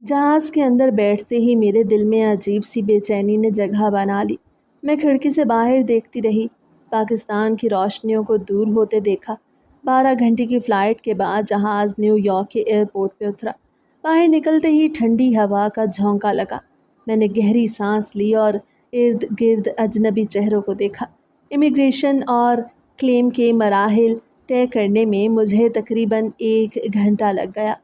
جہاز کے اندر بیٹھتے ہی میرے دل میں عجیب سی بے چینی نے جگہ بنا لی۔ میں کھڑکی سے باہر دیکھتی رہی، پاکستان کی روشنیوں کو دور ہوتے دیکھا۔ 12 گھنٹے کی فلائٹ کے بعد جہاز نیو یارک کے ایئرپورٹ پہ اترا۔ باہر نکلتے ہی ٹھنڈی ہوا کا جھونکا لگا۔ میں نے گہری سانس لی اور ارد گرد اجنبی چہروں کو دیکھا۔ امیگریشن اور کلیم کے مراحل طے کرنے میں مجھے تقریباً 1 گھنٹہ لگ گیا۔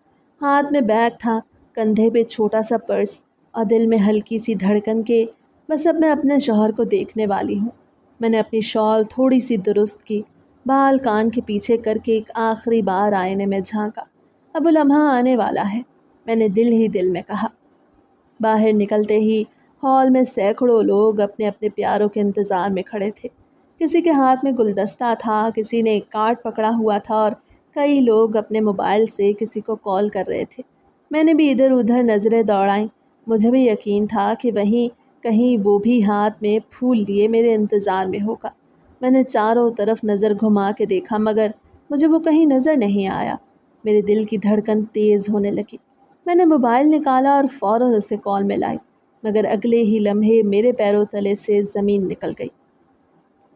ہاتھ میں بیگ تھا، کندھے پہ چھوٹا سا پرس، اور دل میں ہلکی سی دھڑکن کے بس اب میں اپنے شوہر کو دیکھنے والی ہوں۔ میں نے اپنی شال تھوڑی سی درست کی، بال کان کے پیچھے کر کے ایک آخری بار آئینے میں جھانکا۔ اب وہ لمحہ آنے والا ہے، میں نے دل ہی دل میں کہا۔ باہر نکلتے ہی ہال میں سینکڑوں لوگ اپنے اپنے پیاروں کے انتظار میں کھڑے تھے۔ کسی کے ہاتھ میں گلدستہ تھا، کسی نے ایک کارڈ پکڑا ہوا تھا، اور کئی لوگ اپنے موبائل سے کسی کو کال کر رہے تھے۔ میں نے بھی ادھر ادھر نظریں دوڑائیں۔ مجھے بھی یقین تھا کہ وہیں کہیں وہ بھی ہاتھ میں پھول لیے میرے انتظار میں ہوگا۔ میں نے چاروں طرف نظر گھما کے دیکھا، مگر مجھے وہ کہیں نظر نہیں آیا۔ میرے دل کی دھڑکن تیز ہونے لگی۔ میں نے موبائل نکالا اور فوراً اسے کال میں لائی، مگر اگلے ہی لمحے میرے پیروں تلے سے زمین نکل گئی۔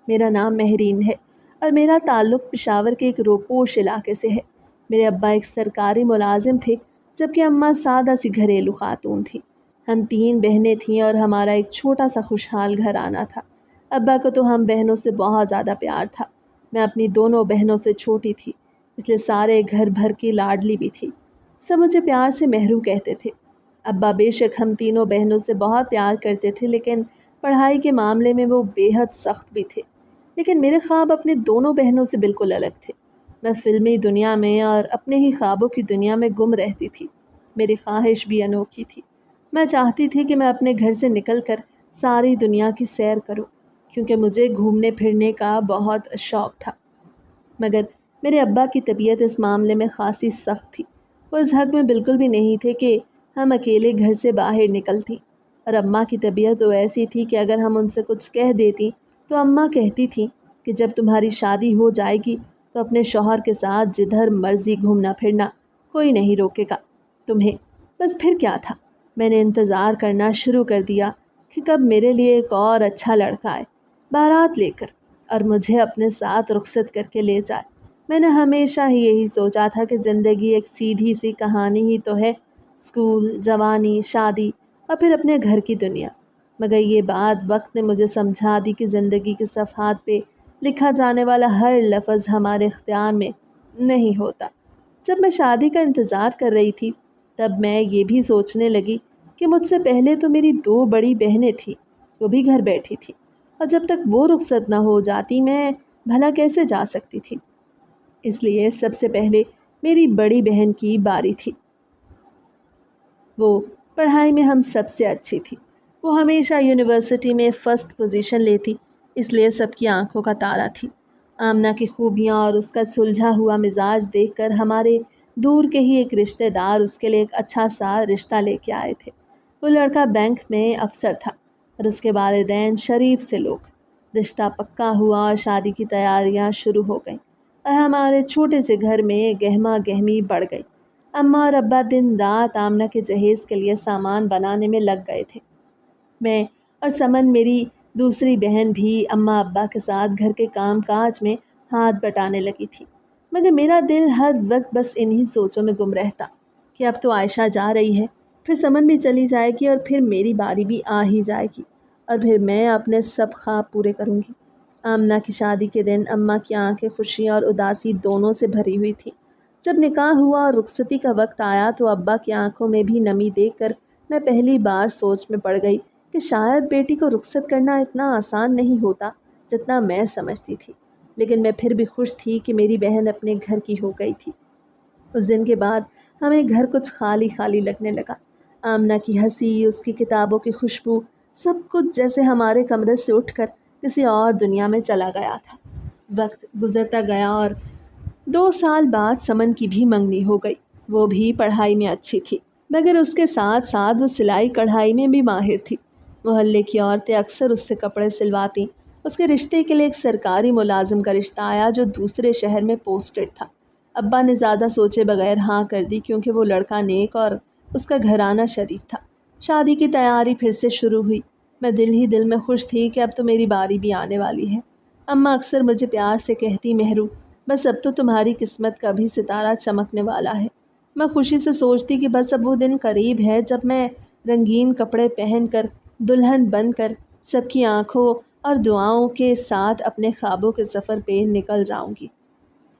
میرا نام مہرین ہے اور میرا تعلق پشاور کے ایک روپوش علاقے سے ہے۔ میرے ابا ایک سرکاری ملازم تھے، جبکہ اماں سادہ سی گھریلو خاتون تھی۔ ہم 3 بہنیں تھیں اور ہمارا ایک چھوٹا سا خوشحال گھرانہ تھا۔ ابا کو تو ہم بہنوں سے بہت زیادہ پیار تھا۔ میں اپنی دونوں بہنوں سے چھوٹی تھی، اس لیے سارے گھر بھر کی لاڈلی بھی تھی۔ سب مجھے پیار سے مہرو کہتے تھے۔ ابا بے شک ہم تینوں بہنوں سے بہت پیار کرتے تھے، لیکن پڑھائی کے معاملے میں وہ بے حد سخت بھی تھے۔ لیکن میرے خواب اپنے دونوں بہنوں سے بالکل الگ تھے۔ میں فلمی دنیا میں اور اپنے ہی خوابوں کی دنیا میں گم رہتی تھی۔ میری خواہش بھی انوکھی تھی۔ میں چاہتی تھی کہ میں اپنے گھر سے نکل کر ساری دنیا کی سیر کروں، کیونکہ مجھے گھومنے پھرنے کا بہت شوق تھا۔ مگر میرے ابا کی طبیعت اس معاملے میں خاصی سخت تھی۔ وہ اس حق میں بالکل بھی نہیں تھے کہ ہم اکیلے گھر سے باہر نکلتی، اور اماں کی طبیعت تو ایسی تھی کہ اگر ہم ان سے کچھ کہہ دیتی تو اماں کہتی تھیں کہ جب تمہاری شادی ہو جائے گی تو اپنے شوہر کے ساتھ جدھر مرضی گھومنا پھرنا، کوئی نہیں روکے گا تمہیں۔ بس پھر کیا تھا، میں نے انتظار کرنا شروع کر دیا کہ کب میرے لیے ایک اور اچھا لڑکا آئے، بارات لے کر، اور مجھے اپنے ساتھ رخصت کر کے لے جائے۔ میں نے ہمیشہ ہی یہی سوچا تھا کہ زندگی ایک سیدھی سی کہانی ہی تو ہے، اسکول، جوانی، شادی اور پھر اپنے گھر کی دنیا۔ مگر یہ بات وقت نے مجھے سمجھا دی کہ زندگی کے صفحات پہ لکھا جانے والا ہر لفظ ہمارے اختیار میں نہیں ہوتا۔ جب میں شادی کا انتظار کر رہی تھی، تب میں یہ بھی سوچنے لگی کہ مجھ سے پہلے تو میری 2 بڑی بہنیں تھیں، وہ بھی گھر بیٹھی تھیں، اور جب تک وہ رخصت نہ ہو جاتی میں بھلا کیسے جا سکتی تھی۔ اس لیے سب سے پہلے میری بڑی بہن کی باری تھی۔ وہ پڑھائی میں ہم سب سے اچھی تھی۔ وہ ہمیشہ یونیورسٹی میں فرسٹ پوزیشن لیتی، اس لیے سب کی آنکھوں کا تارا تھی۔ آمنہ کی خوبیاں اور اس کا سلجھا ہوا مزاج دیکھ کر ہمارے دور کے ہی ایک رشتہ دار اس کے لیے ایک اچھا سا رشتہ لے کے آئے تھے۔ وہ لڑکا بینک میں افسر تھا اور اس کے والدین شریف سے لوگ۔ رشتہ پکا ہوا اور شادی کی تیاریاں شروع ہو گئیں، اور ہمارے چھوٹے سے گھر میں گہما گہمی بڑھ گئی۔ اماں اور ابا دن رات آمنہ کے جہیز کے لیے سامان بنانے میں لگ گئے تھے۔ میں اور سمن، میری دوسری بہن، بھی اماں ابا کے ساتھ گھر کے کام کاج میں ہاتھ بٹانے لگی تھی۔ مگر میرا دل ہر وقت بس انہی سوچوں میں گم رہتا کہ اب تو عائشہ جا رہی ہے، پھر سمن بھی چلی جائے گی، اور پھر میری باری بھی آ ہی جائے گی، اور پھر میں اپنے سب خواب پورے کروں گی۔ آمنہ کی شادی کے دن اماں کی آنکھیں خوشی اور اداسی دونوں سے بھری ہوئی تھی۔ جب نکاح ہوا اور رخصتی کا وقت آیا تو ابا کی آنکھوں میں بھی نمی دیکھ کر میں پہلی بار سوچ میں پڑ گئی کہ شاید بیٹی کو رخصت کرنا اتنا آسان نہیں ہوتا جتنا میں سمجھتی تھی۔ لیکن میں پھر بھی خوش تھی کہ میری بہن اپنے گھر کی ہو گئی تھی۔ اس دن کے بعد ہمیں گھر کچھ خالی خالی لگنے لگا۔ آمنہ کی ہنسی، اس کی کتابوں کی خوشبو، سب کچھ جیسے ہمارے کمرے سے اٹھ کر کسی اور دنیا میں چلا گیا تھا۔ وقت گزرتا گیا اور 2 سال بعد سمن کی بھی منگنی ہو گئی۔ وہ بھی پڑھائی میں اچھی تھی، مگر اس کے ساتھ ساتھ وہ سلائی کڑھائی میں بھی ماہر تھی۔ محلے کی عورتیں اکثر اس سے کپڑے سلواتی۔ اس کے رشتے کے لیے ایک سرکاری ملازم کا رشتہ آیا جو دوسرے شہر میں پوسٹڈ تھا۔ ابا نے زیادہ سوچے بغیر ہاں کر دی، کیونکہ وہ لڑکا نیک اور اس کا گھرانہ شریف تھا۔ شادی کی تیاری پھر سے شروع ہوئی۔ میں دل ہی دل میں خوش تھی کہ اب تو میری باری بھی آنے والی ہے۔ اماں اکثر مجھے پیار سے کہتی، مہرو بس اب تو تمہاری قسمت کا بھی ستارہ چمکنے والا ہے۔ میں خوشی سے سوچتی کہ بس اب وہ دن قریب ہے جب میں رنگین کپڑے پہن کر، دلہن بن کر، سب کی آنکھوں اور دعاؤں کے ساتھ اپنے خوابوں کے سفر پہ نکل جاؤں گی۔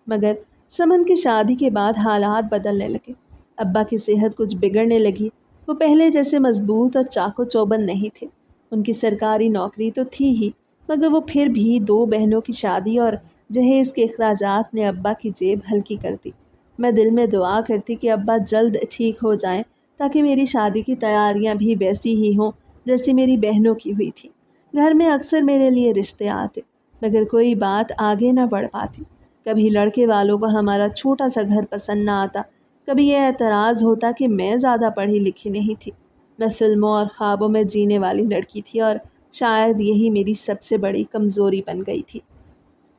مگر سمن کی شادی کے بعد حالات بدلنے لگے۔ ابا کی صحت کچھ بگڑنے لگی۔ وہ پہلے جیسے مضبوط اور چاقو چوبند نہیں تھے۔ ان کی سرکاری نوکری تو تھی ہی، مگر وہ پھر بھی 2 بہنوں کی شادی اور جہیز کے اخراجات نے ابا کی جیب ہلکی کر دی۔ میں دل میں دعا کرتی کہ ابا جلد ٹھیک ہو جائیں تاکہ میری شادی کی تیاریاں بھی ویسی ہی ہوں جیسی میری بہنوں کی ہوئی تھی۔ گھر میں اکثر میرے لیے رشتے آتے، مگر کوئی بات آگے نہ بڑھ پاتی۔ کبھی لڑکے والوں کو ہمارا چھوٹا سا گھر پسند نہ آتا، کبھی یہ اعتراض ہوتا کہ میں زیادہ پڑھی لکھی نہیں تھی۔ میں فلموں اور خوابوں میں جینے والی لڑکی تھی اور شاید یہی میری سب سے بڑی کمزوری بن گئی تھی۔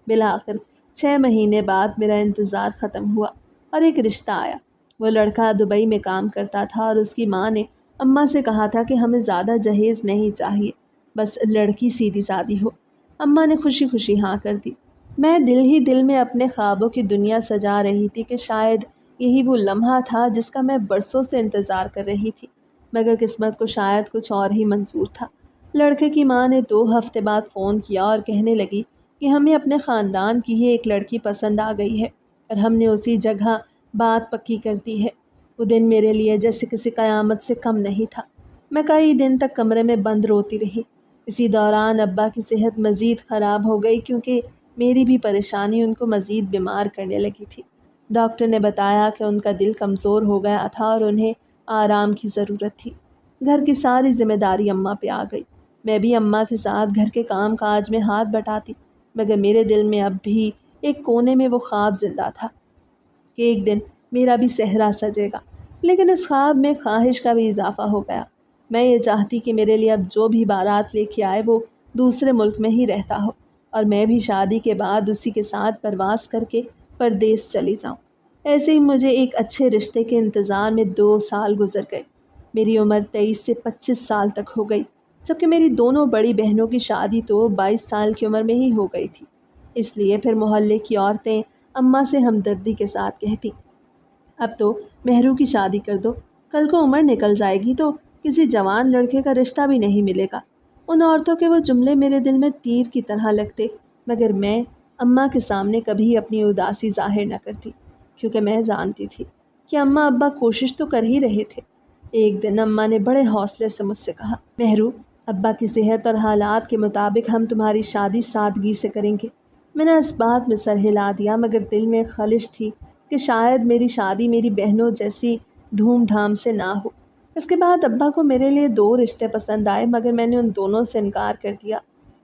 بالآخر 6 مہینے بعد میرا انتظار ختم ہوا اور ایک رشتہ آیا۔ وہ لڑکا دبئی میں کام کرتا تھا اور اس کی ماں نے اماں سے کہا تھا کہ ہمیں زیادہ جہیز نہیں چاہیے، بس لڑکی سیدھی سادی ہو۔ اماں نے خوشی خوشی ہاں کر دی۔ میں دل ہی دل میں اپنے خوابوں کی دنیا سجا رہی تھی کہ شاید یہی وہ لمحہ تھا جس کا میں برسوں سے انتظار کر رہی تھی، مگر قسمت کو شاید کچھ اور ہی منظور تھا۔ لڑکے کی ماں نے 2 ہفتے بعد فون کیا اور کہنے لگی کہ ہمیں اپنے خاندان کی ہی ایک لڑکی پسند آ گئی ہے اور ہم نے اسی جگہ بات پکی کر دی ہے۔ وہ دن میرے لیے جیسے کسی قیامت سے کم نہیں تھا۔ میں کئی دن تک کمرے میں بند روتی رہی۔ اسی دوران ابا کی صحت مزید خراب ہو گئی کیونکہ میری بھی پریشانی ان کو مزید بیمار کرنے لگی تھی۔ ڈاکٹر نے بتایا کہ ان کا دل کمزور ہو گیا تھا اور انہیں آرام کی ضرورت تھی۔ گھر کی ساری ذمہ داری اماں پہ آ گئی۔ میں بھی اماں کے ساتھ گھر کے کام کاج میں ہاتھ بٹاتی، مگر میرے دل میں اب بھی ایک کونے میں وہ خواب زندہ تھا کہ ایک دن میرا بھی صحرا سجے گا۔ لیکن اس خواب میں خواہش کا بھی اضافہ ہو گیا۔ میں یہ چاہتی کہ میرے لیے اب جو بھی بارات لے کے آئے وہ دوسرے ملک میں ہی رہتا ہو اور میں بھی شادی کے بعد اسی کے ساتھ پرواز کر کے پردیس چلی جاؤں۔ ایسے ہی مجھے ایک اچھے رشتے کے انتظار میں 2 سال گزر گئے۔ میری عمر 23 سے 25 سال تک ہو گئی، جبکہ میری دونوں بڑی بہنوں کی شادی تو 22 سال کی عمر میں ہی ہو گئی تھی۔ اس لیے پھر محلے کی عورتیں اماں سے ہمدردی کے ساتھ کہتی، اب تو مہرو کی شادی کر دو، کل کو عمر نکل جائے گی تو کسی جوان لڑکے کا رشتہ بھی نہیں ملے گا۔ ان عورتوں کے وہ جملے میرے دل میں تیر کی طرح لگتے، مگر میں اماں کے سامنے کبھی اپنی اداسی ظاہر نہ کرتی، کیونکہ میں جانتی تھی کہ اماں ابا کوشش تو کر ہی رہے تھے۔ ایک دن اماں نے بڑے حوصلے سے مجھ سے کہا، مہرو ابا کی صحت اور حالات کے مطابق ہم تمہاری شادی سادگی سے کریں گے۔ میں نے اس بات میں سر ہلا دیا، مگر دل میں خلش تھی کہ شاید میری شادی میری بہنوں جیسی دھوم دھام سے نہ ہو۔ اس کے بعد ابا کو میرے لیے 2 رشتے پسند آئے، مگر میں نے ان دونوں سے انکار کر دیا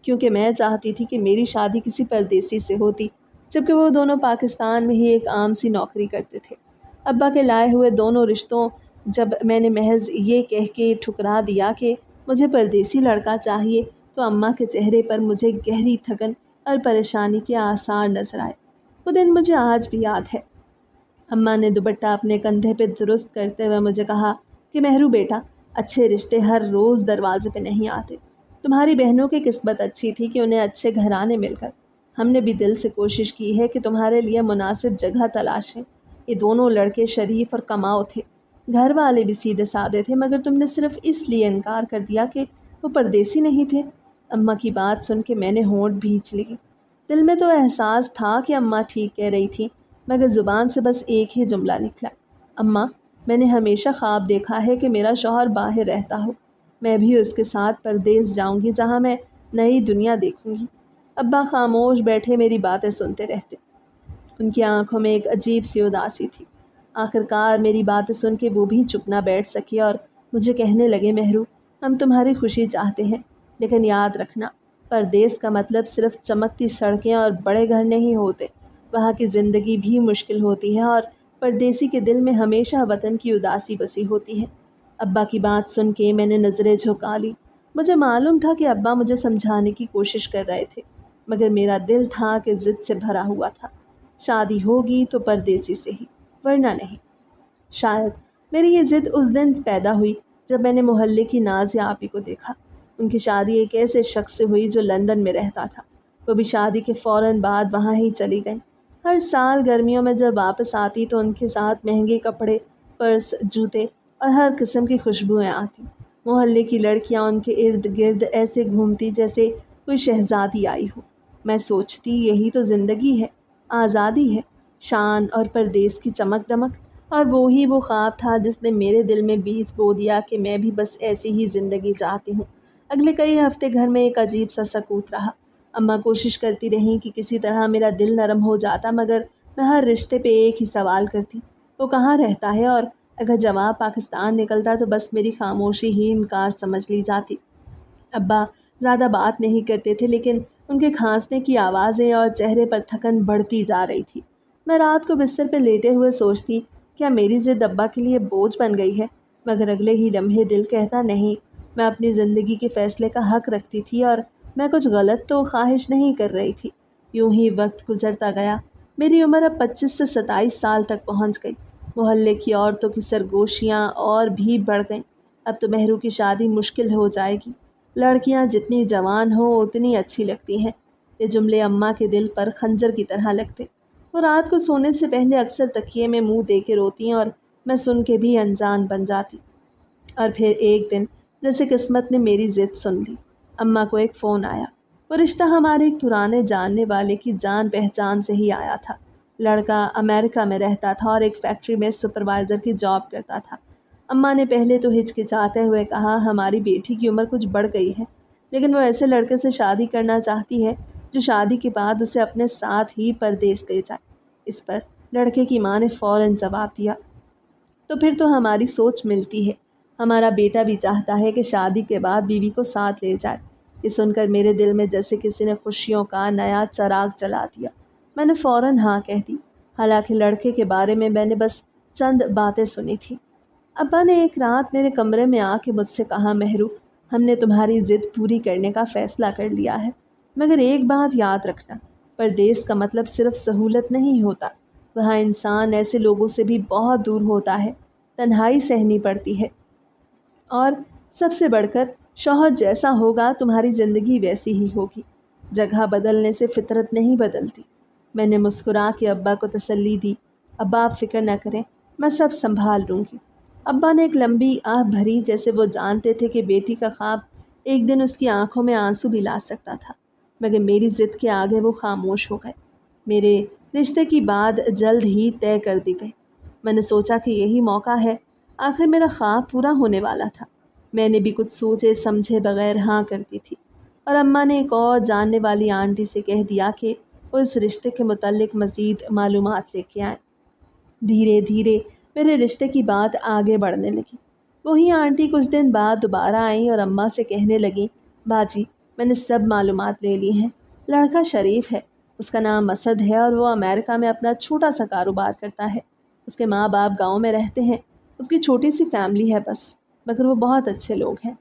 کیونکہ میں چاہتی تھی کہ میری شادی کسی پردیسی سے ہوتی، جبکہ وہ دونوں پاکستان میں ہی ایک عام سی نوکری کرتے تھے۔ ابا کے لائے ہوئے دونوں رشتوں جب میں نے محض یہ کہہ کے ٹھکرا دیا کہ مجھے پردیسی لڑکا چاہیے، تو اماں کے چہرے پر مجھے گہری تھکن اور پریشانی کے آثار نظر آئے۔ وہ دن مجھے آج بھی یاد ہے۔ اماں نے دوپٹہ اپنے کندھے پہ درست کرتے ہوئے مجھے کہا کہ مہرو بیٹا، اچھے رشتے ہر روز دروازے پہ نہیں آتے۔ تمہاری بہنوں کی قسمت اچھی تھی کہ انہیں اچھے گھرانے مل کر۔ ہم نے بھی دل سے کوشش کی ہے کہ تمہارے لیے مناسب جگہ تلاشیں۔ یہ دونوں لڑکے شریف اور کماؤ تھے، گھر والے بھی سیدھے سادے تھے، مگر تم نے صرف اس لیے انکار کر دیا کہ وہ پردیسی نہیں تھے۔ اماں کی بات سن کے میں نے ہونٹ بھینچ لی۔ دل میں تو احساس تھا کہ اماں ٹھیک کہہ رہی تھی، مگر زبان سے بس ایک ہی جملہ نکلا، اماں میں نے ہمیشہ خواب دیکھا ہے کہ میرا شوہر باہر رہتا ہو، میں بھی اس کے ساتھ پردیس جاؤں گی جہاں میں نئی دنیا دیکھوں گی۔ ابا خاموش بیٹھے میری باتیں سنتے رہتے۔ ان کی آنکھوں میں ایک عجیب سی اداسی تھی۔ آخر کار میری باتیں سن کے وہ بھی چپ نہ بیٹھ سکی اور مجھے کہنے لگے، مہرو ہم تمہاری خوشی چاہتے ہیں، لیکن یاد رکھنا پردیس کا مطلب صرف چمکتی سڑکیں اور بڑے گھر نہیں ہوتے، وہاں کی زندگی بھی مشکل ہوتی ہے اور پردیسی کے دل میں ہمیشہ وطن کی اداسی بسی ہوتی ہے۔ ابا کی بات سن کے میں نے نظریں جھکا لی۔ مجھے معلوم تھا کہ ابا مجھے سمجھانے کی کوشش کر رہے تھے، مگر میرا دل تھا کہ ضد سے بھرا ہوا تھا۔ شادی ہوگی تو پردیسی سے ہی، ورنہ نہیں۔ شاید میری یہ ضد اس دن پیدا ہوئی جب میں نے محلے کی نازیہ آپی کو دیکھا۔ ان کی شادی ایک ایسے شخص سے ہوئی جو لندن میں رہتا تھا۔ وہ بھی شادی کے فوراً بعد وہاں ہی چلی گئیں۔ ہر سال گرمیوں میں جب واپس آتی تو ان کے ساتھ مہنگے کپڑے، پرس، جوتے اور ہر قسم کی خوشبوئیں آتی۔ محلے کی لڑکیاں ان کے ارد گرد ایسے گھومتی جیسے کوئی شہزادی آئی ہو۔ میں سوچتی یہی تو زندگی ہے، آزادی ہے، شان اور پردیس کی چمک دمک۔ اور وہی وہ خواب تھا جس نے میرے دل میں بیج بو دیا کہ میں بھی بس ایسی ہی زندگی چاہتی ہوں۔ اگلے کئی ہفتے گھر میں ایک عجیب سا سکوت رہا۔ اماں کوشش کرتی رہیں کہ کسی طرح میرا دل نرم ہو جاتا، مگر میں ہر رشتے پہ ایک ہی سوال کرتی، وہ کہاں رہتا ہے؟ اور اگر جواب پاکستان نکلتا تو بس میری خاموشی ہی انکار سمجھ لی جاتی۔ ابا زیادہ بات نہیں کرتے تھے، لیکن ان کے کھانسنے کی آوازیں اور چہرے پر تھکن بڑھتی جا رہی تھی۔ میں رات کو بستر پہ لیٹے ہوئے سوچتی، کیا میری ضد ابا کے لیے بوجھ بن گئی ہے؟ مگر اگلے ہی لمحے دل کہتا نہیں، میں اپنی زندگی کے فیصلے کا حق رکھتی تھی اور میں کچھ غلط تو خواہش نہیں کر رہی تھی۔ یوں ہی وقت گزرتا گیا۔ میری عمر اب 25 سے 27 سال تک پہنچ گئی۔ محلے کی عورتوں کی سرگوشیاں اور بھی بڑھ گئیں۔ اب تو مہرو کی شادی مشکل ہو جائے گی۔ لڑکیاں جتنی جوان ہوں اتنی اچھی لگتی ہیں۔ یہ جملے اماں کے دل پر خنجر کی طرح لگتے۔ وہ رات کو سونے سے پہلے اکثر تکیے میں منہ دے کے روتی ہیں اور میں سن کے بھی انجان بن جاتی۔ اور پھر ایک دن جیسے قسمت نے میری ضد سن لی، اماں کو ایک فون آیا۔ وہ رشتہ ہمارے ایک پرانے جاننے والے کی جان پہچان سے ہی آیا تھا۔ لڑکا امریکہ میں رہتا تھا اور ایک فیکٹری میں سپروائزر کی جاب کرتا تھا۔ اماں نے پہلے تو ہچکچاتے ہوئے کہا، ہماری بیٹی کی عمر کچھ بڑھ گئی ہے، لیکن وہ ایسے لڑکے سے شادی کرنا چاہتی ہے جو شادی کے بعد اسے اپنے ساتھ ہی پردیس لے جائے۔ اس پر لڑکے کی ماں نے فوراً جواب دیا، تو پھر تو ہماری سوچ ملتی ہے۔ ہمارا بیٹا بھی چاہتا ہے کہ شادی کے بعد بیوی کو ساتھ لے جائے۔ یہ سن کر میرے دل میں جیسے کسی نے خوشیوں کا نیا چراغ جلا دیا۔ میں نے فوراً ہاں کہہ دی، حالانکہ لڑکے کے بارے میں نے بس چند باتیں سنی تھی۔ ابا نے ایک رات میرے کمرے میں آ کے مجھ سے کہا، مہرو، ہم نے تمہاری ضد پوری کرنے کا فیصلہ کر لیا ہے، مگر ایک بات یاد رکھنا، پردیس کا مطلب صرف سہولت نہیں ہوتا۔ وہاں انسان ایسے لوگوں سے بھی بہت دور ہوتا ہے، تنہائی سہنی پڑتی ہے، اور سب سے بڑھ کر شوہر جیسا ہوگا تمہاری زندگی ویسی ہی ہوگی۔ جگہ بدلنے سے فطرت نہیں بدلتی۔ میں نے مسکرا کے ابا کو تسلی دی، ابا آپ فکر نہ کریں، میں سب سنبھال لوں گی۔ ابا نے ایک لمبی آہ بھری، جیسے وہ جانتے تھے کہ بیٹی کا خواب ایک دن اس کی آنکھوں میں آنسو بھی لا سکتا تھا، مگر میری ضد کے آگے وہ خاموش ہو گئے۔ میرے رشتے کی بات جلد ہی طے کر دی گئی۔ میں نے سوچا کہ یہی موقع ہے، آخر میرا خواب پورا ہونے والا تھا۔ میں نے بھی کچھ سوچے سمجھے بغیر ہاں کر دی تھی، اور اماں نے ایک اور جاننے والی آنٹی سے کہہ دیا کہ وہ اس رشتے کے متعلق مزید معلومات لے کے آئیں۔ دھیرے دھیرے میرے رشتے کی بات آگے بڑھنے لگی۔ وہی آنٹی کچھ دن بعد دوبارہ آئیں اور اماں سے کہنے لگیں، باجی، میں نے سب معلومات لے لی ہیں۔ لڑکا شریف ہے، اس کا نام اسد ہے اور وہ امریکہ میں اپنا چھوٹا سا کاروبار کرتا ہے۔ اس کے ماں باپ گاؤں میں رہتے ہیں، اس کی چھوٹی سی فیملی ہے بس، مگر وہ بہت اچھے لوگ ہیں۔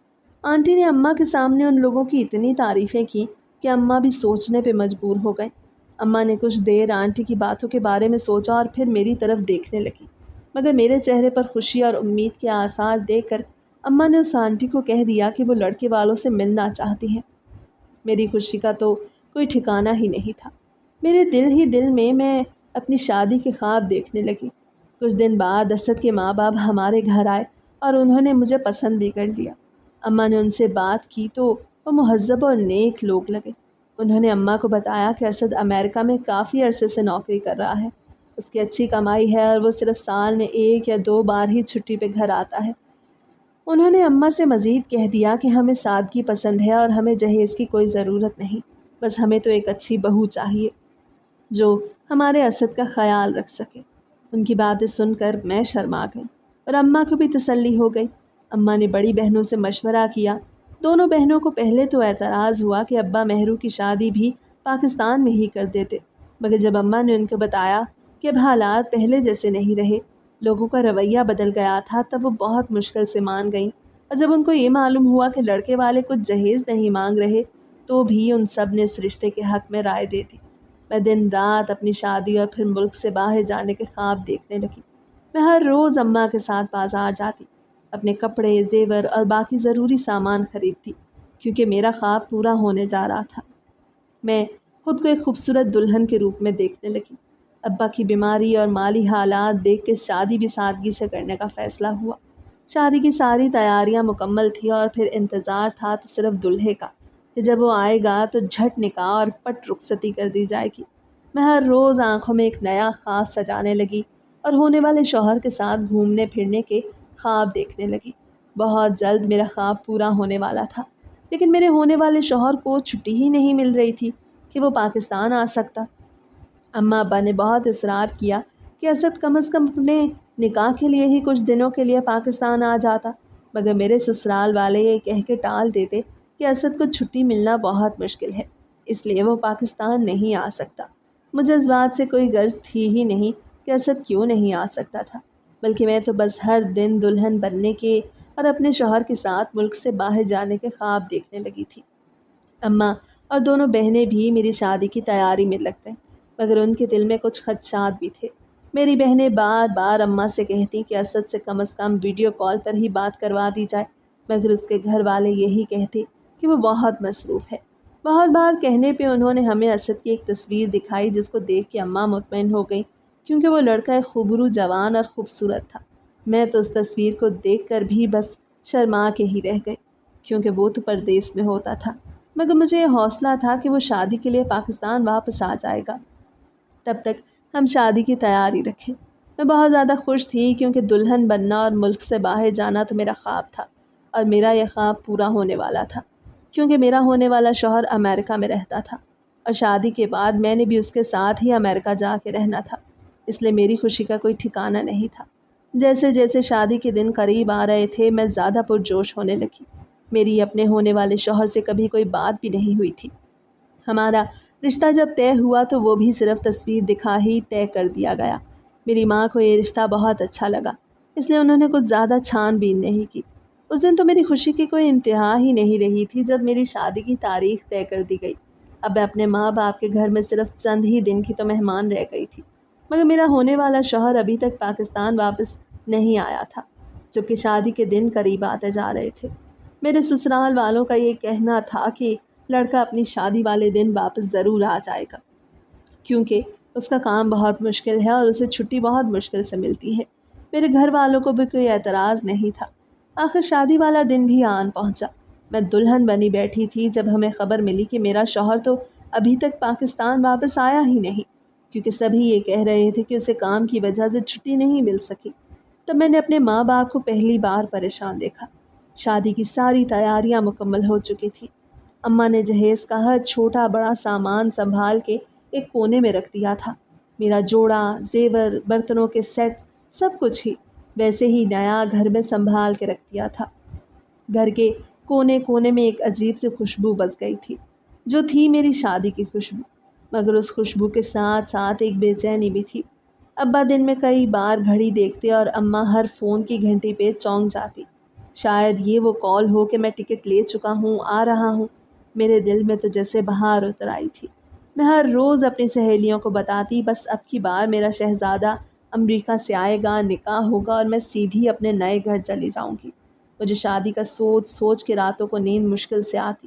آنٹی نے اماں کے سامنے ان لوگوں کی اتنی تعریفیں کی کہ اماں بھی سوچنے پہ مجبور ہو گئیں۔ اماں نے کچھ دیر آنٹی کی باتوں کے بارے میں سوچا اور پھر میری طرف دیکھنے لگی، مگر میرے چہرے پر خوشی اور امید کے آثار دیکھ کر اماں نے اس آنٹی کو کہہ دیا کہ وہ لڑکے والوں سے ملنا چاہتی ہیں۔ میری خوشی کا تو کوئی ٹھکانہ ہی نہیں تھا۔ میرے دل ہی دل میں اپنی شادی کے خواب دیکھنے لگی۔ کچھ دن بعد اسد کے ماں باپ ہمارے گھر آئے اور انہوں نے مجھے پسند بھی کر لیا۔ اماں نے ان سے بات کی تو وہ مہذب اور نیک لوگ لگے۔ انہوں نے اماں کو بتایا کہ اسد امریکہ میں کافی عرصے سے نوکری کر رہا ہے، اس کی اچھی کمائی ہے اور وہ صرف سال میں 1 یا 2 بار ہی چھٹی پہ گھر آتا ہے۔ انہوں نے اماں سے مزید کہہ دیا کہ ہمیں سادگی پسند ہے اور ہمیں جہیز کی کوئی ضرورت نہیں، بس ہمیں تو ایک اچھی بہو چاہیے جو ہمارے اسد کا خیال رکھ سکے۔ ان کی باتیں سن کر میں شرما گئی اور اماں کو بھی تسلی ہو گئی۔ اماں نے بڑی بہنوں سے مشورہ کیا۔ دونوں بہنوں کو پہلے تو اعتراض ہوا کہ ابا مہرو کی شادی بھی پاکستان میں ہی کر دیتے، مگر جب اماں نے ان کو بتایا کہ اب حالات پہلے جیسے نہیں رہے، لوگوں کا رویہ بدل گیا تھا، تب وہ بہت مشکل سے مان گئیں۔ اور جب ان کو یہ معلوم ہوا کہ لڑکے والے کچھ جہیز نہیں مانگ رہے، تو بھی ان سب نے اس رشتے کے حق میں رائے دے دی۔ میں دن رات اپنی شادی اور پھر ملک سے باہر جانے کے خواب دیکھنے لگی۔ میں ہر روز اماں کے ساتھ بازار جاتی، اپنے کپڑے، زیور اور باقی ضروری سامان خریدتی، کیونکہ میرا خواب پورا ہونے جا رہا تھا۔ میں خود کو ایک خوبصورت دلہن کے روپ میں دیکھنے لگی۔ ابا کی بیماری اور مالی حالات دیکھ کے شادی بھی سادگی سے کرنے کا فیصلہ ہوا۔ شادی کی ساری تیاریاں مکمل تھی اور پھر انتظار تھا تو صرف دلہے کا، کہ جب وہ آئے گا تو جھٹ نکاح اور پٹ رخصتی کر دی جائے گی۔ میں ہر روز آنکھوں میں ایک نیا خواب سجانے لگی اور ہونے والے شوہر کے ساتھ گھومنے پھرنے کے خواب دیکھنے لگی۔ بہت جلد میرا خواب پورا ہونے والا تھا، لیکن میرے ہونے والے شوہر کو چھٹی ہی نہیں مل رہی تھی کہ وہ پاکستان آ سکتا۔ اماں ابا نے بہت اصرار کیا کہ اسد کم از کم اپنے نکاح کے لیے ہی کچھ دنوں کے لیے پاکستان آ جاتا، مگر میرے سسرال والے یہ کہہ کے ٹال دیتے کہ اسد کو چھٹی ملنا بہت مشکل ہے، اس لیے وہ پاکستان نہیں آ سکتا۔ مجھے اس بات سے کوئی غرض تھی ہی نہیں کہ اسد کیوں نہیں آ سکتا تھا، بلکہ میں تو بس ہر دن دلہن بننے کے اور اپنے شوہر کے ساتھ ملک سے باہر جانے کے خواب دیکھنے لگی تھی۔ اماں اور دونوں بہنیں بھی میری شادی کی تیاری میں لگ گئیں، مگر ان کے دل میں کچھ خدشات بھی تھے۔ میری بہنیں بار بار اماں سے کہتی کہ اسد سے کم از کم ویڈیو کال پر ہی بات کروا دی جائے، مگر اس کے گھر والے یہی کہتے کہ وہ بہت مصروف ہے۔ بہت بار کہنے پہ انہوں نے ہمیں اسد کی ایک تصویر دکھائی، جس کو دیکھ کے اماں مطمئن ہو گئی، کیونکہ وہ لڑکا ایک خوبرو جوان اور خوبصورت تھا۔ میں تو اس تصویر کو دیکھ کر بھی بس شرما کے ہی رہ گئی، کیونکہ وہ تو پردیس میں ہوتا تھا، مگر مجھے یہ حوصلہ تھا کہ وہ شادی کے لیے پاکستان واپس آ جائے گا۔ تب تک ہم شادی کی تیاری رکھیں۔ میں بہت زیادہ خوش تھی، کیونکہ دلہن بننا اور ملک سے باہر جانا تو میرا خواب تھا، اور میرا یہ خواب پورا ہونے والا تھا، کیونکہ میرا ہونے والا شوہر امریکہ میں رہتا تھا، اور شادی کے بعد میں نے بھی اس کے ساتھ ہی امریکہ جا کے رہنا تھا، اس لیے میری خوشی کا کوئی ٹھکانہ نہیں تھا۔ جیسے جیسے شادی کے دن قریب آ رہے تھے، میں زیادہ پرجوش ہونے لگی۔ میری اپنے ہونے والے شوہر سے کبھی کوئی بات بھی نہیں ہوئی تھی۔ ہمارا رشتہ جب طے ہوا تو وہ بھی صرف تصویر دکھا ہی طے کر دیا گیا۔ میری ماں کو یہ رشتہ بہت اچھا لگا، اس لیے انہوں نے کچھ زیادہ چھان بین نہیں کی۔ اس دن تو میری خوشی کی کوئی انتہا ہی نہیں رہی تھی جب میری شادی کی تاریخ طے کر دی گئی۔ اب میں اپنے ماں باپ کے گھر میں صرف چند ہی دن کی تو مہمان رہ گئی تھی، مگر میرا ہونے والا شوہر ابھی تک پاکستان واپس نہیں آیا تھا، جبکہ شادی کے دن قریب آتے جا رہے تھے۔ میرے سسرال والوں کا یہ کہنا تھا کہ لڑکا اپنی شادی والے دن واپس ضرور آ جائے گا، کیونکہ اس کا کام بہت مشکل ہے اور اسے چھٹی بہت مشکل سے ملتی ہے۔ میرے گھر والوں کو بھی کوئی اعتراض نہیں تھا۔ آخر شادی والا دن بھی آن پہنچا۔ میں دلہن بنی بیٹھی تھی جب ہمیں خبر ملی کہ میرا شوہر تو ابھی تک پاکستان واپس آیا ہی نہیں، کیونکہ سبھی یہ کہہ رہے تھے کہ اسے کام کی وجہ سے چھٹی نہیں مل سکی۔ تب میں نے اپنے ماں باپ کو پہلی بار پریشان دیکھا۔ شادی کی ساری تیاریاں مکمل ہو چکی تھی۔ اماں نے جہیز کا ہر چھوٹا بڑا سامان سنبھال کے ایک کونے میں رکھ دیا تھا۔ میرا جوڑا، زیور، برتنوں کے سیٹ، سب کچھ ہی ویسے ہی نیا گھر میں سنبھال کے رکھ دیا تھا۔ گھر کے کونے کونے میں ایک عجیب سی خوشبو بس گئی تھی، جو تھی میری شادی کی خوشبو، مگر اس خوشبو کے ساتھ ساتھ ایک بے چینی بھی تھی۔ ابا دن میں کئی بار گھڑی دیکھتے اور اماں ہر فون کی گھنٹی پہ چونک جاتی، شاید یہ وہ کال ہو کہ میں ٹکٹ لے چکا ہوں، آ رہا ہوں۔ میرے دل میں تو جیسے بہار اتر آئی تھی۔ میں ہر روز اپنی سہیلیوں کو بتاتی، بس اب کی بار میرا شہزادہ امریکہ سے آئے گا، نکاح ہوگا اور میں سیدھی اپنے نئے گھر چلی جاؤں گی۔ مجھے شادی کا سوچ سوچ کے راتوں کو نیند مشکل سے آتی۔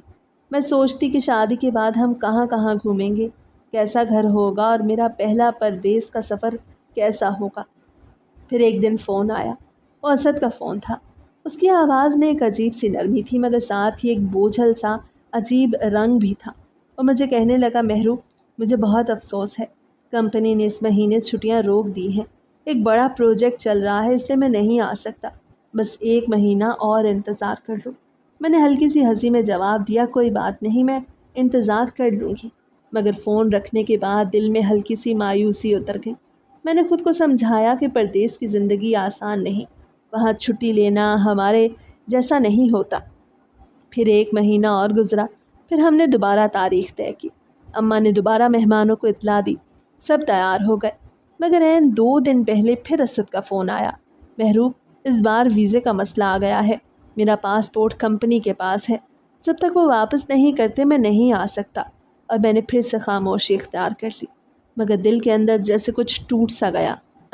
میں سوچتی کہ شادی کے بعد ہم کہاں کہاں گھومیں گے، کیسا گھر ہوگا اور میرا پہلا پردیس کا سفر کیسا ہوگا۔ پھر ایک دن فون آیا۔ وہ اسد کا فون تھا۔ اس کی آواز میں ایک عجیب سی نرمی تھی، مگر ساتھ ہی ایک بوجھل سا عجیب رنگ بھی تھا۔ وہ مجھے کہنے لگا، مہرو، مجھے بہت افسوس ہے، کمپنی نے اس مہینے چھٹیاں روک دی ہیں، ایک بڑا پروجیکٹ چل رہا ہے، اس لیے میں نہیں آ سکتا، بس ایک مہینہ اور انتظار کر لو۔ میں نے ہلکی سی ہنسی میں جواب دیا، کوئی بات نہیں، میں انتظار کر لوں گی، مگر فون رکھنے کے بعد دل میں ہلکی سی مایوسی اتر گئی۔ میں نے خود کو سمجھایا کہ پردیس کی زندگی آسان نہیں، وہاں چھٹی لینا ہمارے جیسا نہیں ہوتا۔ پھر ایک مہینہ اور گزرا، پھر ہم نے دوبارہ تاریخ طے کی۔ اماں نے دوبارہ مہمانوں کو اطلاع دی، سب تیار ہو گئے، مگر عین 2 دن پہلے پھر اسد کا فون آیا، محروب، اس بار ویزے کا مسئلہ آ گیا ہے، میرا پاسپورٹ کمپنی کے پاس ہے، جب تک وہ واپس نہیں کرتے میں نہیں آ سکتا۔ اور میں نے پھر سے خاموشی اختیار کر لی، مگر دل کے اندر جیسے کچھ ٹوٹ سا گیا۔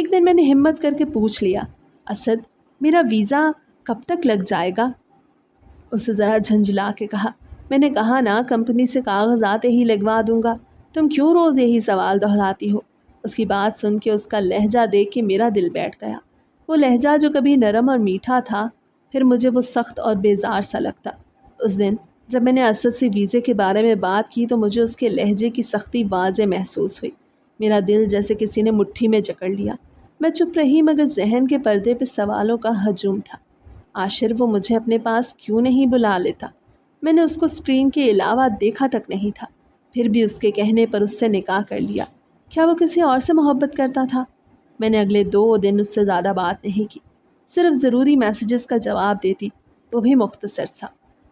ایک دن میں نے ہمت کر کے پوچھ لیا، اسد میرا ویزا کب تک لگ جائے گا؟ اسے ذرا جھنجھلا کے کہا، میں نے کہا نا کمپنی سے کاغذ آتے ہی لگوا دوں گا، تم کیوں روز یہی سوال دہراتی ہو؟ اس کی بات سن کے، اس کا لہجہ دیکھ کے میرا دل بیٹھ گیا۔ وہ لہجہ جو کبھی نرم اور میٹھا تھا، پھر مجھے وہ سخت اور بیزار سا لگتا۔ اس دن جب میں نے اسد سے ویزے کے بارے میں بات کی تو مجھے اس کے لہجے کی سختی واضح محسوس ہوئی۔ میرا دل جیسے کسی نے مٹھی میں جکڑ لیا۔ میں چپ رہی، مگر ذہن کے پردے پہ سوالوں کا ہجوم تھا۔ آخر وہ مجھے اپنے پاس کیوں نہیں بلا لیتا؟ میں نے اس کو اسکرین کے علاوہ دیکھا تک نہیں تھا، پھر بھی اس کے کہنے پر اس سے نکاح کر لیا۔ کیا وہ کسی اور سے محبت کرتا تھا؟ میں نے اگلے 2 دن اس سے زیادہ بات نہیں کی، صرف ضروری میسیجز کا جواب دیتی، وہ بھی مختصر تھا۔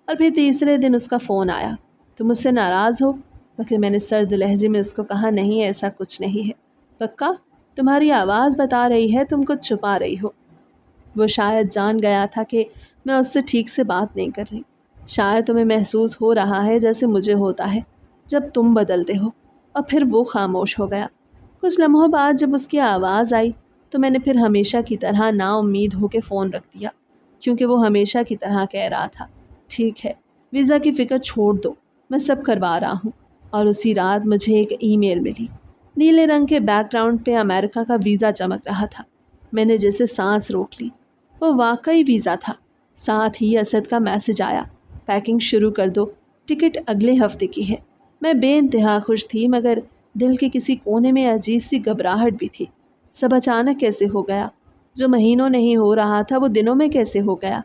اور پھر تیسرے دن اس کا فون آیا، تم مجھ سے ناراض ہو؟ مگر میں نے سرد لہجے میں اس کو کہا، نہیں ایسا کچھ نہیں ہے۔ پکا؟ تمہاری آواز بتا رہی ہے تم کچھ چھپا رہی ہو۔ وہ شاید جان گیا تھا کہ میں اس سے ٹھیک سے بات نہیں کر رہی۔ شاید تمہیں محسوس ہو رہا ہے جیسے مجھے ہوتا ہے جب تم بدلتے ہو۔ اور پھر وہ خاموش ہو گیا۔ کچھ لمحوں بعد جب اس کی آواز آئی تو میں نے پھر ہمیشہ کی طرح نا امید ہو کے فون رکھ دیا، کیونکہ وہ ہمیشہ کی طرح کہہ رہا تھا، ٹھیک ہے ویزا کی فکر چھوڑ دو، میں سب کروا رہا ہوں۔ اور اسی رات مجھے ایک ای میل ملی، نیلے رنگ کے بیک گراؤنڈ پہ امریکہ کا ویزا چمک رہا تھا۔ میں نے جیسے سانس روک لی، وہ واقعی ویزا تھا۔ ساتھ ہی اسد کا میسج آیا، پیکنگ شروع کر دو، ٹکٹ اگلے ہفتے کی ہے۔ میں بے انتہا خوش تھی، مگر دل کے کسی کونے میں عجیب سی گھبراہٹ بھی تھی۔ سب اچانک کیسے ہو گیا؟ جو مہینوں نہیں ہو رہا تھا وہ دنوں میں کیسے ہو گیا؟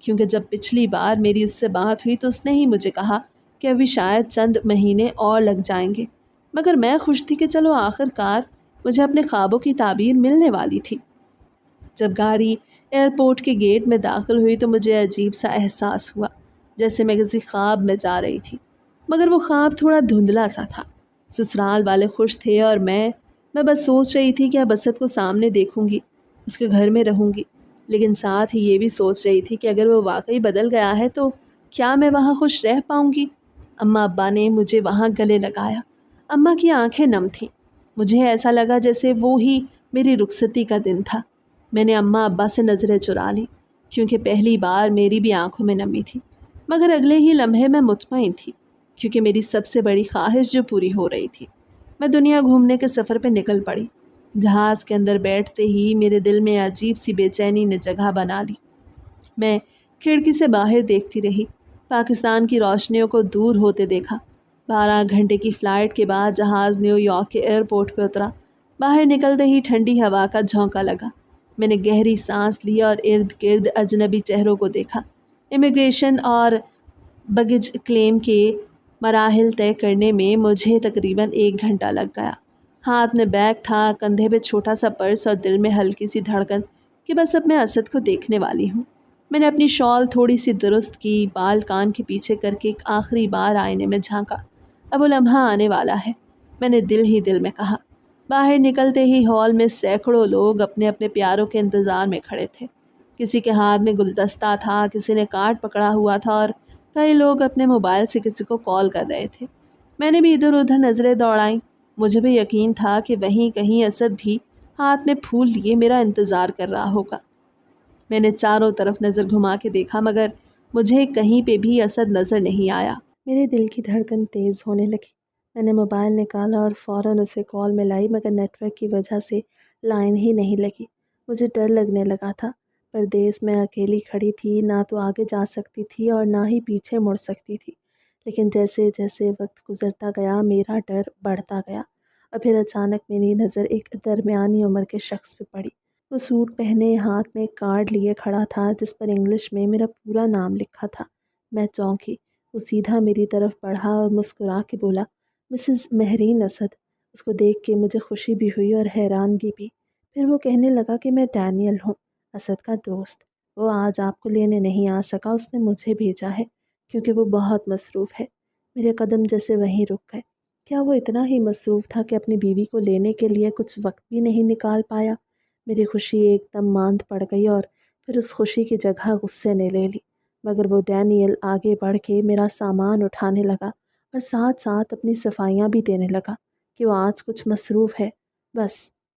کیونکہ جب پچھلی بار میری اس سے بات ہوئی تو اس نے ہی مجھے کہا کہ ابھی شاید چند مہینے اور لگ جائیں گے، مگر میں خوش تھی کہ چلو آخر کار مجھے اپنے خوابوں کی تعبیر ملنے والی تھی۔ جب گاڑی ایئرپورٹ کے گیٹ میں داخل ہوئی تو مجھے عجیب سا احساس ہوا، جیسے میں کسی خواب میں جا رہی تھی، مگر وہ خواب تھوڑا دھندلا سا تھا۔ سسرال والے خوش تھے اور میں بس سوچ رہی تھی کہ اب اسد کو سامنے دیکھوں گی، اس کے گھر میں رہوں گی، لیکن ساتھ ہی یہ بھی سوچ رہی تھی کہ اگر وہ واقعی بدل گیا ہے تو کیا میں وہاں خوش رہ پاؤں گی؟ اماں ابا نے مجھے وہاں گلے لگایا۔ اماں کی آنکھیں نم تھیں، مجھے ایسا لگا جیسے وہ ہی میری رخصتی کا دن تھا۔ میں نے اماں ابا سے نظریں چرا لی، کیونکہ پہلی بار میری بھی آنکھوں میں نمی تھی، مگر اگلے ہی لمحے میں مطمئن تھی، کیونکہ میری سب سے بڑی خواہش جو پوری ہو رہی تھی۔ میں دنیا گھومنے کے سفر پہ نکل پڑی۔ جہاز کے اندر بیٹھتے ہی میرے دل میں عجیب سی بے چینی نے جگہ بنا لی۔ میں کھڑکی سے باہر دیکھتی رہی، پاکستان کی روشنیوں کو دور ہوتے دیکھا۔ 12 گھنٹے کی فلائٹ کے بعد جہاز نیو یارک کے ایئرپورٹ پہ اترا۔ باہر نکلتے ہی ٹھنڈی ہوا کا جھونکا لگا۔ میں نے گہری سانس لی اور ارد گرد اجنبی چہروں کو دیکھا۔ امیگریشن اور بگیج کلیم کے مراحل طے کرنے میں مجھے تقریباً 1 گھنٹہ لگ گیا۔ ہاتھ میں بیگ تھا، کندھے پہ چھوٹا سا پرس اور دل میں ہلکی سی دھڑکن کہ بس اب میں اسد کو دیکھنے والی ہوں۔ میں نے اپنی شال تھوڑی سی درست کی، بال کان کے پیچھے کر کے ایک آخری بار آئینے میں جھانکا۔ اب وہ لمحہ آنے والا ہے، میں نے دل ہی دل میں کہا۔ باہر نکلتے ہی ہال میں سینکڑوں لوگ اپنے اپنے پیاروں کے انتظار میں کھڑے تھے۔ کسی کے ہاتھ میں گلدستہ تھا، کسی نے کارڈ پکڑا ہوا تھا اور کئی لوگ اپنے موبائل سے کسی کو کال کر رہے تھے۔ میں نے بھی ادھر ادھر نظریں دوڑائیں۔ مجھے بھی یقین تھا کہ وہیں کہیں اسد بھی ہاتھ میں پھول لیے میرا انتظار کر رہا ہوگا۔ میں نے چاروں طرف نظر گھما کے دیکھا، مگر مجھے کہیں پہ بھی اسد نظر نہیں آیا۔ میرے دل کی دھڑکن تیز ہونے لگی۔ میں نے موبائل نکالا اور فوراً اسے کال ملائی، مگر نیٹ ورک کی وجہ سے لائن ہی نہیں لگی۔ مجھے ڈر لگنے لگا تھا۔ پردیس میں اکیلی کھڑی تھی، نہ تو آگے جا سکتی تھی اور نہ ہی پیچھے مڑ سکتی تھی۔ لیکن جیسے جیسے وقت گزرتا گیا میرا ڈر بڑھتا گیا، اور پھر اچانک میری نظر ایک درمیانی عمر کے شخص پہ پڑی۔ وہ سوٹ پہنے، ہاتھ میں ایک کارڈ لیے کھڑا تھا جس پر انگلش میں میرا پورا نام لکھا تھا۔ میں چونکی۔ وہ سیدھا میری طرف بڑھا اور مسکرا کے بولا، مسز مہرین اسد۔ اس کو دیکھ کے مجھے خوشی بھی ہوئی اور حیرانگی بھی۔ پھر وہ کہنے لگا کہ میں ڈینیل ہوں، اسد کا دوست۔ وہ آج آپ کو لینے نہیں آ سکا، اس نے مجھے بھیجا ہے کیونکہ وہ بہت مصروف ہے۔ میرے قدم جیسے وہیں رک گئے۔ کیا وہ اتنا ہی مصروف تھا کہ اپنی بیوی کو لینے کے لیے کچھ وقت بھی نہیں نکال پایا؟ میری خوشی ایک دم ماند پڑ گئی اور پھر اس خوشی کی جگہ غصے نے لے لی۔ مگر وہ ڈینیل آگے بڑھ کے میرا سامان اٹھانے لگا اور ساتھ ساتھ اپنی صفائیاں بھی دینے لگا کہ وہ آج کچھ مصروف ہے، بس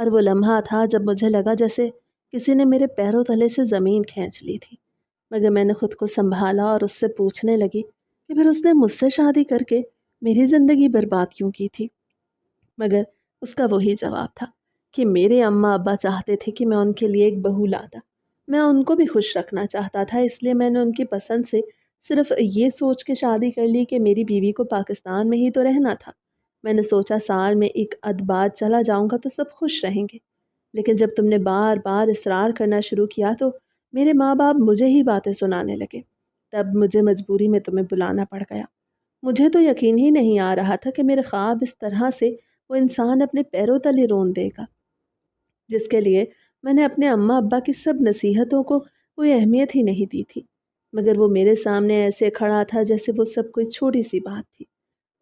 اور وہ لمحہ تھا جب مجھے لگا جیسے کسی نے میرے پیروں تلے سے زمین کھینچ لی تھی۔ مگر میں نے خود کو سنبھالا اور اس سے پوچھنے لگی کہ پھر اس نے مجھ سے شادی کر کے میری زندگی برباد کیوں کی تھی؟ مگر اس کا وہی جواب تھا کہ میرے اماں ابا چاہتے تھے کہ میں ان کے لیے ایک بہو لاتا۔ میں ان کو بھی خوش رکھنا چاہتا تھا، اس لیے میں نے ان کی پسند سے صرف یہ سوچ کے شادی کر لی کہ میری بیوی کو پاکستان میں ہی تو رہنا تھا۔ میں نے سوچا سال میں ایک آدھ بار چلا جاؤں گا تو سب خوش رہیں گے، لیکن جب تم نے بار بار اصرار کرنا شروع کیا تو میرے ماں باپ مجھے ہی باتیں سنانے لگے۔ تب مجھے مجبوری میں تمہیں بلانا پڑ گیا۔ مجھے تو یقین ہی نہیں آ رہا تھا کہ میرے خواب اس طرح سے وہ انسان اپنے پیروں تلے رون دے گا، جس کے لیے میں نے اپنے اماں ابا کی سب نصیحتوں کو کوئی اہمیت ہی نہیں دی تھی۔ مگر وہ میرے سامنے ایسے کھڑا تھا جیسے وہ سب کوئی چھوٹی سی بات تھی،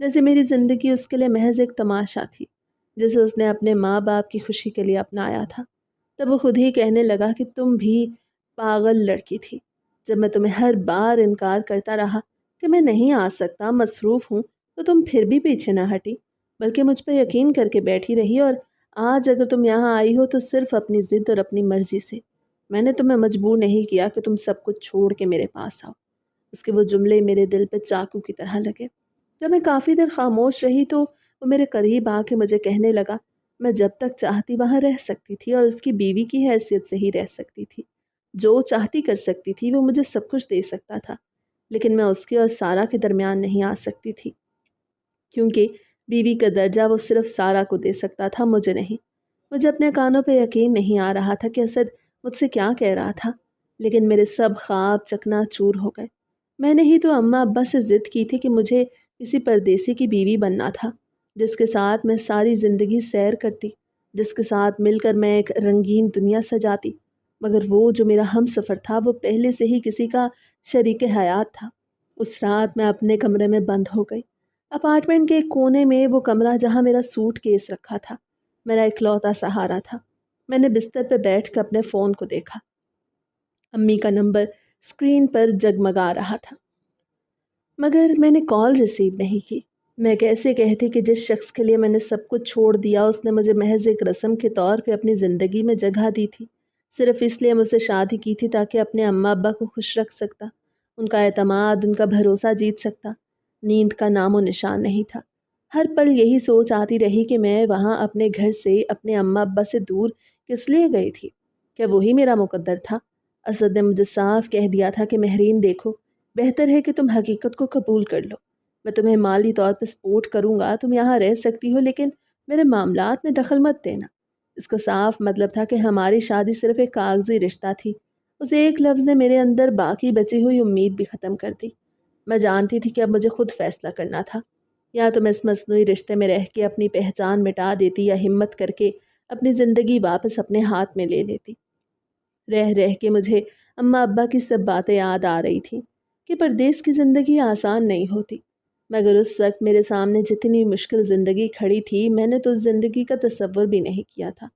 جیسے میری زندگی اس کے لیے محض ایک تماشا تھی جسے اس نے اپنے ماں باپ کی خوشی کے لیے اپنایا تھا۔ تب وہ خود ہی کہنے لگا کہ تم بھی پاگل لڑکی تھی۔ جب میں تمہیں ہر بار انکار کرتا رہا کہ میں نہیں آ سکتا، مصروف ہوں، تو تم پھر بھی پیچھے نہ ہٹی، بلکہ مجھ پہ یقین کر کے بیٹھی رہی، اور آج اگر تم یہاں آئی ہو تو صرف اپنی ضد اور اپنی مرضی سے۔ میں نے تمہیں مجبور نہیں کیا کہ تم سب کچھ چھوڑ کے میرے پاس آؤ۔ اس کے وہ جملے میرے دل پہ چاقو کی طرح لگے۔ جب میں کافی دیر خاموش رہی تو وہ میرے قریب آ کے مجھے کہنے لگا میں جب تک چاہتی وہاں رہ سکتی تھی اور اس کی بیوی کی حیثیت سے ہی رہ سکتی تھی۔ جو چاہتی کر سکتی تھی، وہ مجھے سب کچھ دے سکتا تھا، لیکن میں اس کے اور سارا کے درمیان نہیں آ سکتی تھی، کیونکہ بیوی کا درجہ وہ صرف سارا کو دے سکتا تھا، مجھے نہیں۔ مجھے اپنے کانوں پہ یقین نہیں آ رہا تھا کہ اسد مجھ سے کیا کہہ رہا تھا، لیکن میرے سب خواب چکنا چور ہو گئے۔ میں نے ہی تو اماں ابا سے ضد کی تھی کہ مجھے کسی پردیسی کی بیوی بننا تھا، جس کے ساتھ میں ساری زندگی سیر کرتی، جس کے ساتھ مل کر میں ایک رنگین دنیا سجاتی۔ مگر وہ جو میرا ہم سفر تھا وہ پہلے سے ہی کسی کا شریک حیات تھا۔ اس رات میں اپنے کمرے میں بند ہو گئی، اپارٹمنٹ کے ایک کونے میں، وہ کمرہ جہاں میرا سوٹ کیس رکھا تھا، میرا اکلوتا سہارا تھا۔ میں نے بستر پہ بیٹھ کر اپنے فون کو دیکھا۔ امی کا نمبر اسکرین پر جگمگا رہا تھا، مگر میں نے کال ریسیو نہیں کی۔ میں کیسے کہتی کہ جس شخص کے لیے میں نے سب کچھ چھوڑ دیا، اس نے مجھے محض ایک رسم کے طور پہ اپنی زندگی میں جگہ دی تھی، صرف اس لیے مجھ سے شادی کی تھی تاکہ اپنے اماں ابا کو خوش رکھ سکتا، ان کا اعتماد، ان کا بھروسہ جیت سکتا۔ نیند کا نام و نشان نہیں تھا۔ ہر پل یہی سوچ آتی رہی کہ میں وہاں اپنے گھر سے، اپنے اماں ابا سے دور کس لیے گئی تھی؟ کیا وہی میرا مقدر تھا؟ اسد نے مجھے صاف کہہ دیا تھا کہ مہرین دیکھو، بہتر ہے کہ تم حقیقت کو قبول کر لو۔ میں تمہیں مالی طور پہ سپورٹ کروں گا، تم یہاں رہ سکتی ہو، لیکن میرے معاملات میں دخل مت دینا۔ اس کا صاف مطلب تھا کہ ہماری شادی صرف ایک کاغذی رشتہ تھی۔ اس ایک لفظ نے میرے اندر باقی بچی ہوئی امید بھی ختم کر دی۔ میں جانتی تھی کہ اب مجھے خود فیصلہ کرنا تھا، یا تو میں اس مصنوعی رشتے میں رہ کے اپنی پہچان مٹا دیتی، یا ہمت کر کے اپنی زندگی واپس اپنے ہاتھ میں لے لیتی۔ رہ رہ کے مجھے اماں ابا کی سب باتیں یاد آ رہی تھیں کہ پردیس کی زندگی آسان نہیں ہوتی، مگر اس وقت میرے سامنے جتنی مشکل زندگی کھڑی تھی، میں نے تو اس زندگی کا تصور بھی نہیں کیا تھا۔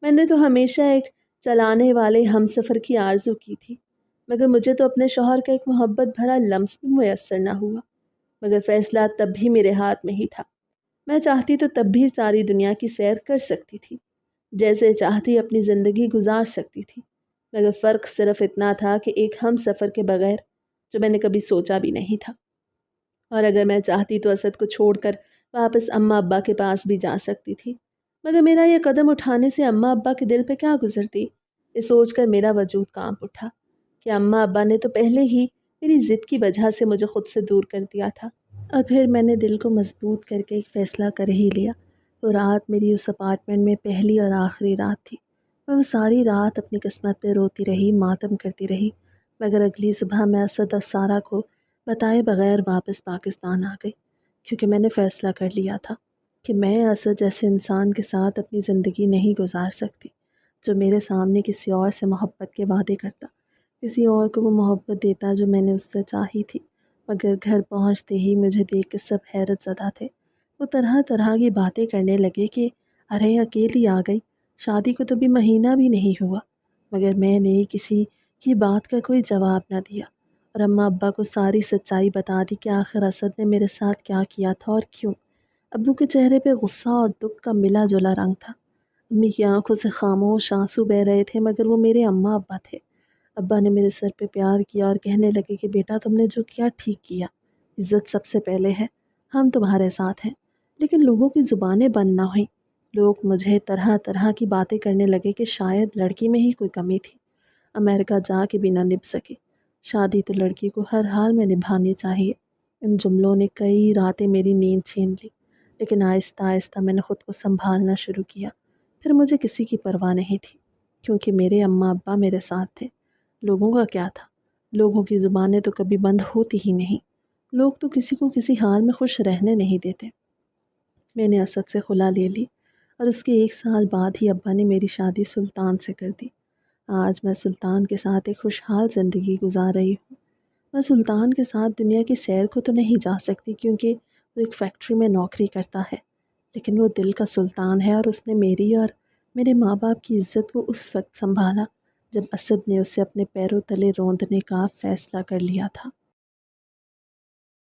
میں نے تو ہمیشہ ایک چلانے والے ہم سفر کی آرزو کی تھی، مگر مجھے تو اپنے شوہر کا ایک محبت بھرا لمس بھی میسر نہ ہوا۔ مگر فیصلہ تب بھی میرے ہاتھ میں ہی تھا۔ میں چاہتی تو تب بھی ساری دنیا کی سیر کر سکتی تھی، جیسے چاہتی اپنی زندگی گزار سکتی تھی، مگر فرق صرف اتنا تھا کہ ایک ہم سفر کے بغیر، جو میں نے کبھی سوچا بھی نہیں تھا۔ اور اگر میں چاہتی تو اسد کو چھوڑ کر واپس اماں ابا کے پاس بھی جا سکتی تھی، مگر میرا یہ قدم اٹھانے سے اماں ابا کے دل پہ کیا گزرتی، یہ سوچ کر میرا وجود کانپ اٹھا کہ اماں ابا نے تو پہلے ہی میری ضد کی وجہ سے مجھے خود سے دور کر دیا تھا۔ اور پھر میں نے دل کو مضبوط کر کے ایک فیصلہ کر ہی لیا۔ وہ رات میری اس اپارٹمنٹ میں پہلی اور آخری رات تھی۔ میں وہ ساری رات اپنی قسمت پہ روتی رہی، ماتم کرتی رہی، مگر اگلی صبح میں اسد اور سارا کو بتائے بغیر واپس پاکستان آ گئی، کیونکہ میں نے فیصلہ کر لیا تھا کہ میں اسد جیسے انسان کے ساتھ اپنی زندگی نہیں گزار سکتی، جو میرے سامنے کسی اور سے محبت کے وعدے کرتا، کسی اور کو وہ محبت دیتا جو میں نے اس سے چاہی تھی۔ مگر گھر پہنچتے ہی مجھے دیکھ کے سب حیرت زدہ تھے۔ وہ طرح طرح کی باتیں کرنے لگے کہ ارے اکیلی آ گئی، شادی کو تو بھی مہینہ بھی نہیں ہوا، مگر میں نے کسی کی بات کا کوئی جواب نہ دیا، اور اماں ابا کو ساری سچائی بتا دی کہ آخر اسد نے میرے ساتھ کیا کیا تھا اور کیوں۔ ابو کے چہرے پہ غصہ اور دکھ کا ملا جلا رنگ تھا۔ امی کی آنکھوں سے خاموش آنسو بہہ رہے تھے، مگر وہ میرے اماں ابا تھے۔ ابا نے میرے سر پہ پیار کیا اور کہنے لگے کہ بیٹا تم نے جو کیا ٹھیک کیا، عزت سب سے پہلے ہے، ہم تمہارے ساتھ ہیں۔ لیکن لوگوں کی زبانیں بند نہ ہوئیں، لوگ مجھے طرح طرح کی باتیں کرنے لگے کہ شاید لڑکی میں ہی کوئی کمی تھی، امریکہ جا کے بھی نہ نبھ سکے، شادی تو لڑکی کو ہر حال میں نبھانی چاہیے۔ ان جملوں نے کئی راتیں میری نیند چھین لی، لیکن آہستہ آہستہ میں نے خود کو سنبھالنا شروع کیا۔ پھر مجھے کسی کی پرواہ نہیں تھی، کیونکہ میرے اماں ابا میرے ساتھ تھے۔ لوگوں کا کیا تھا؟ لوگوں کی زبانیں تو کبھی بند ہوتی ہی نہیں، لوگ تو کسی کو کسی حال میں خوش رہنے نہیں دیتے۔ میں نے اسد سے خلا لے لی، اور اس کے 1 سال بعد ہی ابا نے میری شادی سلطان سے کر دی۔ آج میں سلطان کے ساتھ ایک خوشحال زندگی گزار رہی ہوں۔ میں سلطان کے ساتھ دنیا کی سیر کو تو نہیں جا سکتی، کیونکہ وہ ایک فیکٹری میں نوکری کرتا ہے، لیکن وہ دل کا سلطان ہے، اور اس نے میری اور میرے ماں باپ کی عزت کو اس وقت سنبھالا جب اسد نے اسے اپنے پیروں تلے روندنے کا فیصلہ کر لیا تھا۔